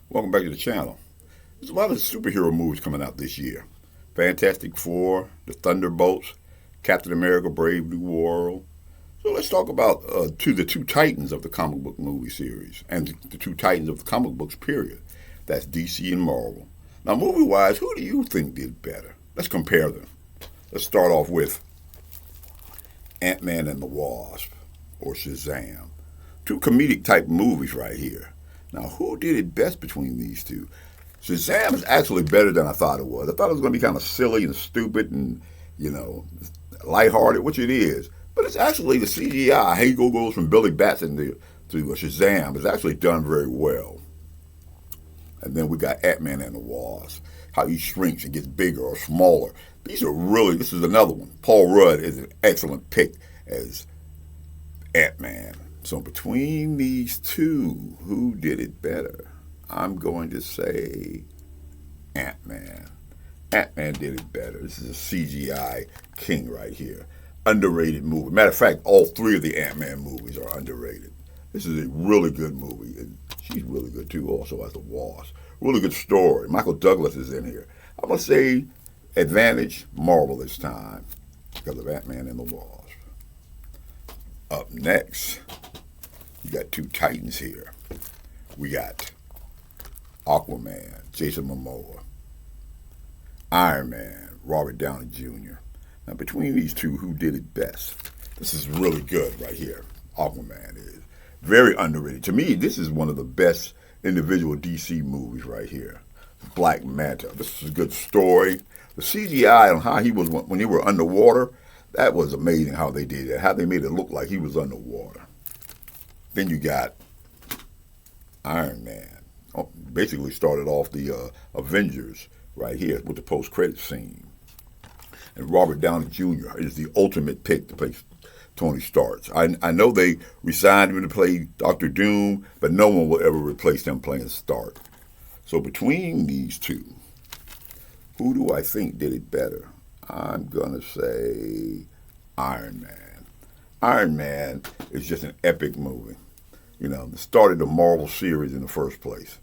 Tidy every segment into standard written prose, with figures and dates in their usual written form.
Welcome back to the channel. There's a lot of superhero movies coming out this year. Fantastic Four, The Thunderbolts, Captain America, Brave New World. So let's talk about the two titans of the comic book movie series and the two titans of the comic books period. That's DC and Marvel. Now movie-wise, who do you think did better? Let's compare them. Let's start off with Ant-Man and the Wasp or Shazam. Two comedic type movies right here. Now, who did it best between these two? Shazam is actually better than I thought it was. I thought it was going to be kind of silly and stupid and, lighthearted, which it is. But it's actually the CGI, how he goes from Billy Batson to Shazam, is actually done very well. And then we got Ant-Man and the Wasp, how he shrinks and gets bigger or smaller. This is another one. Paul Rudd is an excellent pick as Ant-Man. So between these two, who did it better? I'm going to say Ant-Man. Ant-Man did it better. This is a CGI king right here. Underrated movie. Matter of fact, all three of the Ant-Man movies are underrated. This is a really good movie. And she's really good too, also as the Wasp. Really good story. Michael Douglas is in here. I'm going to say advantage Marvel this time because of Ant-Man and the Wasp. Up next, you got two titans here. We got Aquaman, Jason Momoa. Iron Man, Robert Downey Jr. Now, between these two, who did it best? This is really good right here. Aquaman is very underrated. To me, this is one of the best individual DC movies right here. Black Manta. This is a good story. The CGI on how he was when they were underwater, that was amazing how they did it. How they made it look like he was underwater. Then you got Iron Man. Basically started off the Avengers right here with the post-credit scene. And Robert Downey Jr. is the ultimate pick to play Tony Stark. I know they resigned him to play Dr. Doom, but no one will ever replace him playing Stark. So between these two, who do I think did it better? I'm going to say Iron Man. Iron Man is just an epic movie. It started the Marvel series in the first place.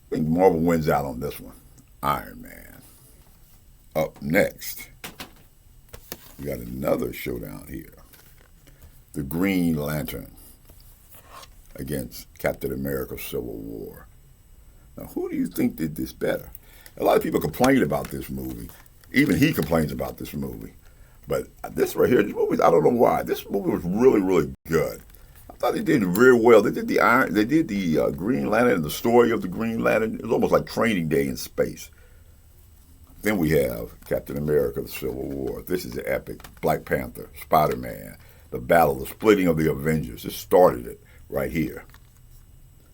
I think Marvel wins out on this one. Iron Man. Up next, we got another showdown here. The Green Lantern against Captain America Civil War. Now, who do you think did this better? A lot of people complain about this movie. Even he complains about this movie. But this right here, this movie, I don't know why. This movie was really, really good. I thought they did very well. They did the Green Lantern and the story of the Green Lantern. It was almost like Training Day in space. Then we have Captain America, the Civil War. This is the epic. Black Panther, Spider-Man, the battle, the splitting of the Avengers. This started it right here.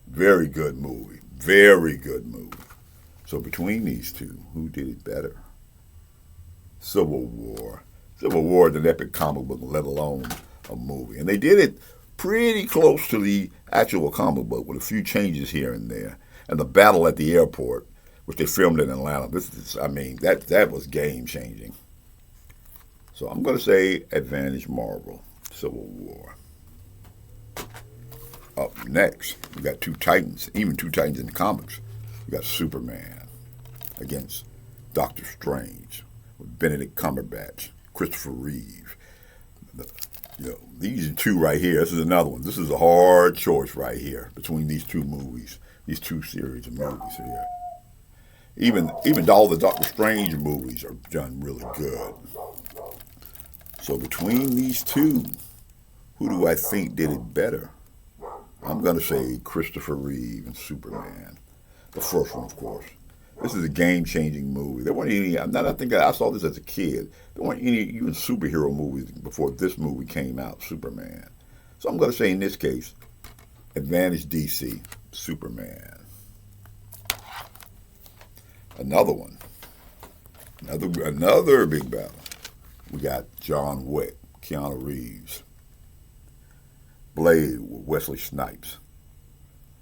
Very good movie. Very good movie. So between these two, who did it better? Civil War. Civil War is an epic comic book, let alone a movie. And they did it pretty close to the actual comic book with a few changes here and there. And the battle at the airport, which they filmed in Atlanta, that was game-changing. So I'm going to say advantage Marvel, Civil War. Up next, we got two titans, even two titans in the comics. We got Superman against Doctor Strange with Benedict Cumberbatch, Christopher Reeve. These two right here, this is another one. This is a hard choice right here between these two movies, these two series of movies here. Even all the Doctor Strange movies are done really good. So between these two, who do I think did it better? I'm going to say Christopher Reeve and Superman. The first one, of course. This is a game-changing movie. There weren't any, I think I saw this as a kid. There weren't any even superhero movies before this movie came out, Superman. So I'm going to say in this case, advantage DC, Superman. Another one. Another big battle. We got John Wick, Keanu Reeves. Blade with Wesley Snipes.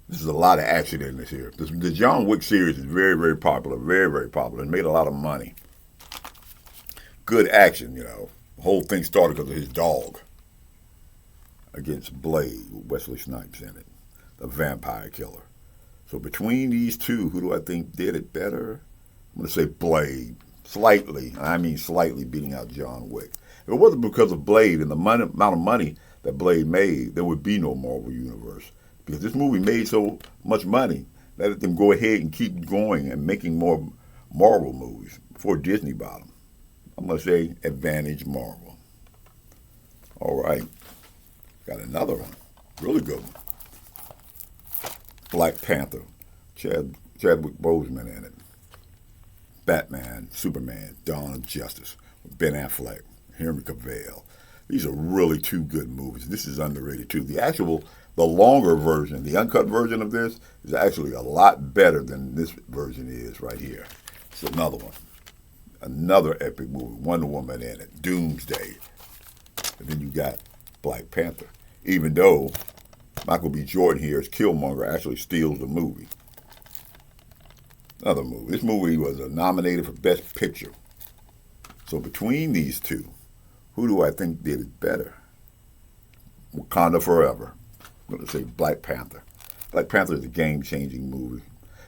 This is a lot of action in this here. The John Wick series is very, very popular. Very, very popular. It made a lot of money. Good action, The whole thing started because of his dog. Against Blade with Wesley Snipes in it. The vampire killer. So between these two, who do I think did it better? I'm going to say Blade. Slightly, I mean slightly beating out John Wick. If it wasn't because of Blade and the amount of money that Blade made, there would be no Marvel Universe. Because this movie made so much money, let them go ahead and keep going and making more Marvel movies before Disney bought them. I'm going to say advantage Marvel. All right. Got another one. Really good one. Black Panther. Chadwick Boseman in it. Batman, Superman, Dawn of Justice. Ben Affleck, Henry Cavill. These are really two good movies. This is underrated too. The longer version, the uncut version of this is actually a lot better than this version is right here. It's another one. Another epic movie. Wonder Woman in it. Doomsday. And then you got Black Panther. Even though Michael B. Jordan here as Killmonger actually steals the movie. Another movie. This movie was nominated for Best Picture. So between these two, who do I think did it better? Wakanda Forever. I'm going to say Black Panther. Black Panther is a game-changing movie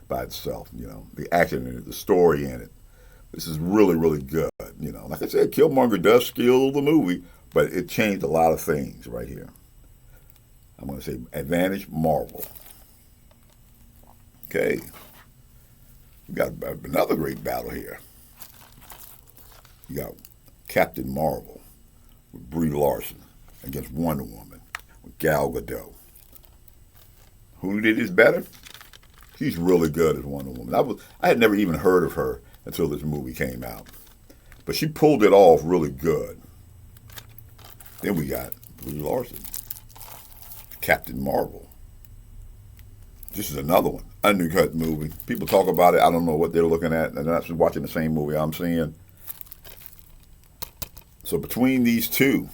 by itself. You know, the action in it, the story in it. This is really, really good. You know, like I said, Killmonger does steal the movie, but it changed a lot of things right here. I'm going to say advantage Marvel. Okay. We got another great battle here. You got Captain Marvel with Brie Larson against Wonder Woman with Gal Gadot. Who did this better? She's really good as Wonder Woman. I had never even heard of her until this movie came out. But she pulled it off really good. Then we got Brie Larson, Captain Marvel. This is another one, undercut movie. People talk about it. I don't know what they're looking at. They're not watching the same movie I'm seeing. So between these two,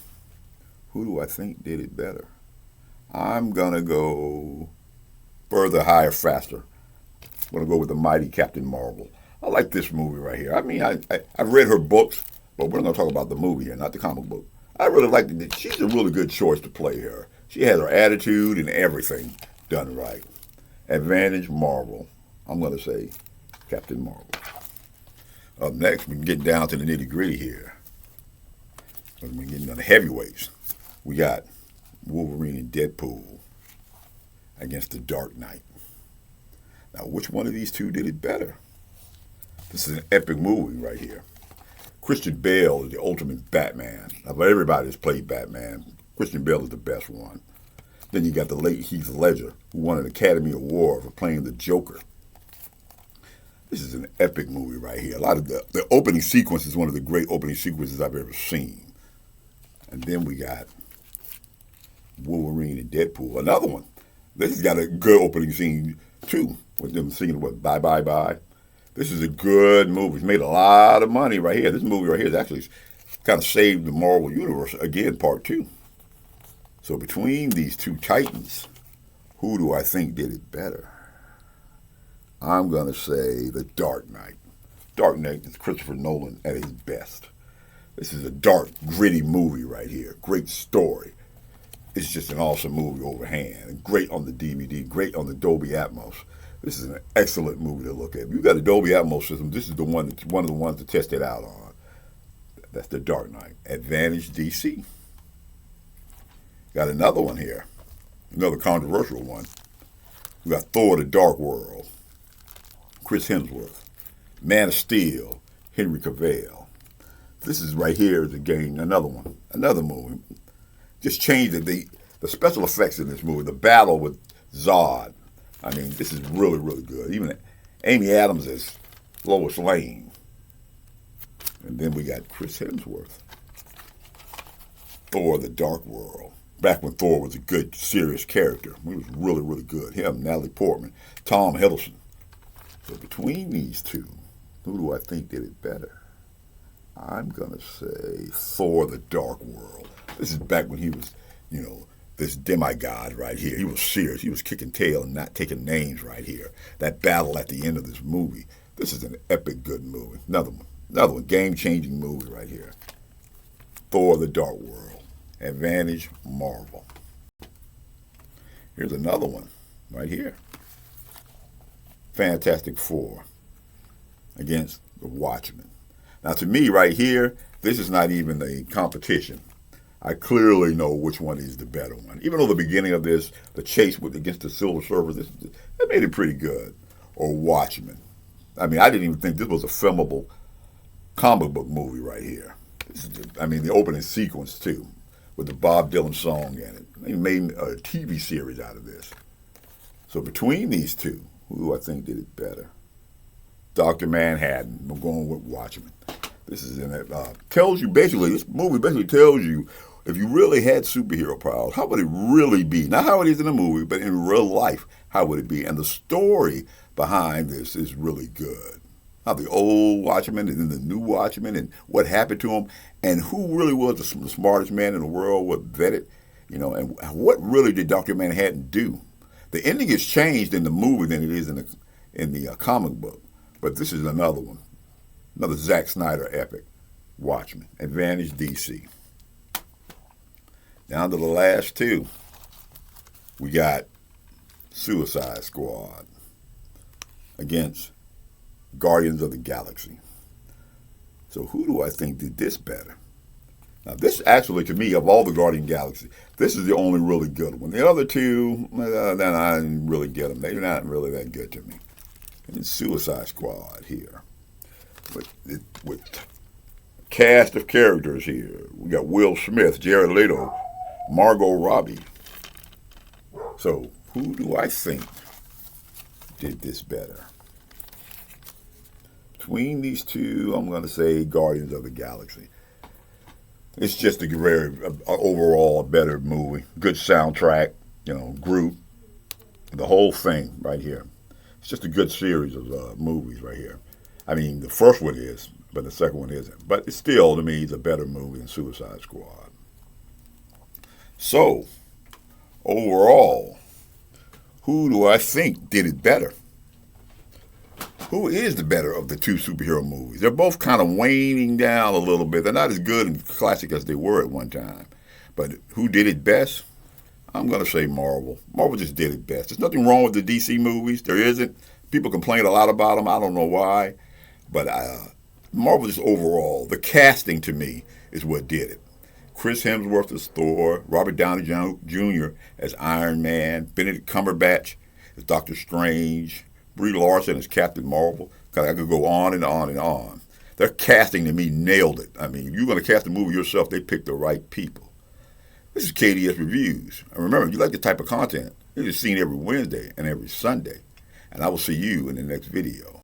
who do I think did it better? I'm going to go further, higher, faster. I'm going to go with the mighty Captain Marvel. I like this movie right here. I mean, I've read her books, but we're going to talk about the movie here, not the comic book. I really like it. She's a really good choice to play her. She has her attitude and everything done right. Advantage Marvel. I'm going to say Captain Marvel. Up next, we can get down to the nitty-gritty here. We're getting on the heavyweights. We got Wolverine and Deadpool against the Dark Knight. Now, which one of these two did it better? This is an epic movie right here. Christian Bale is the ultimate Batman. Now, everybody's played Batman. Christian Bale is the best one. Then you got the late Heath Ledger, who won an Academy Award for playing the Joker. This is an epic movie right here. A lot of the opening sequence is one of the great opening sequences I've ever seen. And then we got Wolverine and Deadpool, another one. This has got a good opening scene, too, with them singing, what, Bye, Bye, Bye. This is a good movie. It's made a lot of money right here. This movie right here has actually kind of saved the Marvel Universe, again, part 2. So between these two titans, who do I think did it better? I'm going to say The Dark Knight. Dark Knight is Christopher Nolan at his best. This is a dark, gritty movie right here. Great story. It's just an awesome movie overhand. Great on the DVD, great on the Dolby Atmos. This is an excellent movie to look at. If you've got a Dolby Atmos system, this is one of the ones to test it out on. That's The Dark Knight. Advantage DC. Got another one here. Another controversial one. We got Thor: The Dark World. Chris Hemsworth. Man of Steel. Henry Cavill. This is right here is again another one. Another movie. Just changed the special effects in this movie. The battle with Zod. I mean, this is really, really good. Even Amy Adams is Lois Lane. And then we got Chris Hemsworth. Thor: The Dark World. Back when Thor was a good, serious character. He was really, really good. Him, Natalie Portman, Tom Hiddleston. So between these two, who do I think did it better? I'm going to say Thor: The Dark World. This is back when he was, this demigod right here. He was serious. He was kicking tail and not taking names right here. That battle at the end of this movie. This is an epic good movie. Another one. Game-changing movie right here. Thor: The Dark World. Advantage Marvel. Here's another one right here. Fantastic Four against the Watchmen. Now, to me, right here, this is not even a competition. I clearly know which one is the better one. Even though the beginning of this, the chase against the Silver Surfer, that made it pretty good. Or Watchmen. I mean, I didn't even think this was a filmable comic book movie right here. The opening sequence, too, with the Bob Dylan song in it. They made a TV series out of this. So between these two, who do I think did it better? Dr. Manhattan. I'm going with Watchmen. This is in it. This movie basically tells you if you really had superhero powers, how would it really be? Not how it is in a movie, but in real life, how would it be? And the story behind this is really good. How the old Watchman and then the new Watchman and what happened to him and who really was the smartest man in the world, what vetted, and what really did Dr. Manhattan do? The ending is changed in the movie than it is in the comic book. But this is another one. Another Zack Snyder epic. Watchmen. Advantage DC. Down to the last two. We got Suicide Squad against Guardians of the Galaxy. So who do I think did this better? Now this actually, to me, of all the Guardian Galaxy, this is the only really good one. The other two, then I didn't really get them. They're not really that good to me. And it's Suicide Squad here. With cast of characters here. We got Will Smith, Jared Leto, Margot Robbie. So who do I think did this better? Between these two, I'm going to say Guardians of the Galaxy. It's just a very overall better movie. Good soundtrack, Groot, the whole thing right here. It's just a good series of movies right here. I mean, the first one is, but the second one isn't. But it's still, to me, it's a better movie than Suicide Squad. So, overall, who do I think did it better? Who is the better of the two superhero movies? They're both kind of waning down a little bit. They're not as good and classic as they were at one time. But who did it best? I'm going to say Marvel. Marvel just did it best. There's nothing wrong with the DC movies. There isn't. People complain a lot about them. I don't know why. But Marvel just overall, the casting to me is what did it. Chris Hemsworth as Thor, Robert Downey Jr. as Iron Man, Benedict Cumberbatch as Doctor Strange, Brie Larson as Captain Marvel. I could go on and on and on. Their casting to me nailed it. I mean, if you're going to cast a movie yourself, they picked the right people. This is KDS Reviews. And remember, if you like this type of content, it's seen every Wednesday and every Sunday. And I will see you in the next video.